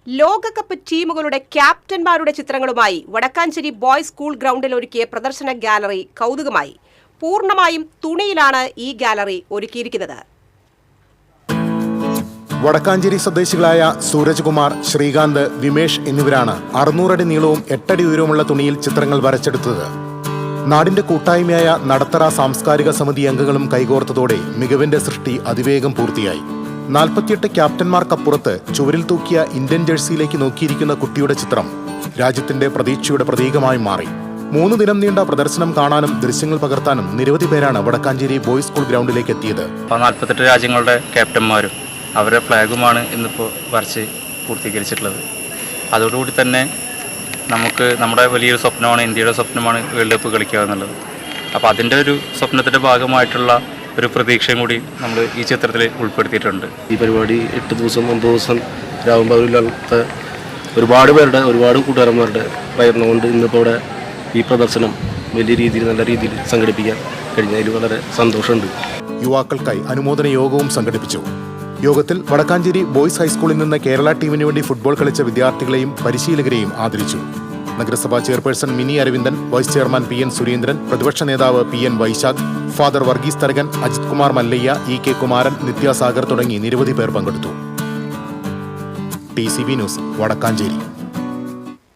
ലോകകപ്പ് ടീമുകളുടെ ക്യാപ്റ്റന്മാരുടെ ചിത്രങ്ങളുമായി Vadakkanchery boys school ഗ്രൗണ്ടിൽ ഒരുക്കിയ പ്രദർശന ഗാലറി കൗതുകമായി. പൂർണ്ണമായും തുണിയിലാണ് ഈ ഗാലറി ഒരുക്കിയിരിക്കുന്നത്. വടക്കാഞ്ചേരി സ്വദേശികളായ സൂരജ് കുമാർ, ശ്രീകാന്ത്, വിമേഷ് എന്നിവരാണ് 600 അടി നീളവും 8 അടി ഉയരവുമുള്ള തുണിയിൽ ചിത്രങ്ങൾ വരച്ചെടുത്തത്. നാടിന്റെ കൂട്ടായ്മയായ നടത്തറ സാംസ്കാരിക സമിതി അംഗങ്ങളും കൈകോർത്തതോടെ മികവിന്റെ സൃഷ്ടി അതിവേഗം പൂർത്തിയായി. 48 ക്യാപ്റ്റന്മാർക്കപ്പുറത്ത് ചുവരിൽ തൂക്കിയ ഇന്ത്യൻ ജേഴ്സിയിലേക്ക് നോക്കിയിരിക്കുന്ന കുട്ടിയുടെ ചിത്രം രാജ്യത്തിന്റെ പ്രതീക്ഷയുടെ പ്രതീകമായി മാറി. 3 ദിനം നീണ്ട പ്രദർശനം കാണാനും ദൃശ്യങ്ങൾ പകർത്താനും നിരവധി പേരാണ് വടക്കാഞ്ചേരി ബോയ്സ് സ്കൂൾ ഗ്രൗണ്ടിലേക്ക് എത്തിയത്. 48 രാജ്യങ്ങളുടെ ക്യാപ്റ്റന്മാരും അവരുടെ ഫ്ലാഗുമാണ് ഇന്നിപ്പോൾ വരച്ച് പൂർത്തീകരിച്ചിട്ടുള്ളത്. അതോടുകൂടി തന്നെ നമ്മുടെ വലിയൊരു സ്വപ്നമാണ്, ഇന്ത്യയുടെ സ്വപ്നമാണ് വേൾഡ് കപ്പ് കളിക്കുക എന്നുള്ളത്. അപ്പോൾ അതിൻ്റെ ഒരു സ്വപ്നത്തിൻ്റെ ഭാഗമായിട്ടുള്ള ഒരു പ്രതീക്ഷയും കൂടി നമ്മൾ ഈ ചിത്രത്തിൽ ഉൾപ്പെടുത്തിയിട്ടുണ്ട്. ഈ പരിപാടി 8 ദിവസം 9 ദിവസം രാവുമ്പോൾ ഒരുപാട് പേരുടെ, ഒരുപാട് കൂട്ടുകാരന്മാരുടെ പ്രയത്നം കൊണ്ട് ഇന്നിപ്പോൾ ഇവിടെ ഈ പ്രദർശനം വലിയ രീതിയിൽ, നല്ല രീതിയിൽ സംഘടിപ്പിക്കാൻ കഴിഞ്ഞതിൽ വളരെ സന്തോഷമുണ്ട്. യുവാക്കൾക്കായി അനുമോദന യോഗവും സംഘടിപ്പിച്ചു. യോഗത്തിൽ വടക്കാഞ്ചേരി ബോയ്സ് ഹൈസ്കൂളിൽ നിന്ന് കേരള ടീമിന് വേണ്ടി ഫുട്ബോൾ കളിച്ച വിദ്യാർത്ഥികളെയും പരിശീലകരെയും ആദരിച്ചു. നഗരസഭാ chairperson Mini Aravindan, vice chairman PN Surendran, പ്രതിപക്ഷ നേതാവ് PN Vaishakh, father Varghese Tharakan, Ajith Kumar Mallayya, EK Kumaran, Nityasagar തുടങ്ങി നിരവധി പേർ പങ്കെടുത്തു. TCB news, Vadakkanchery.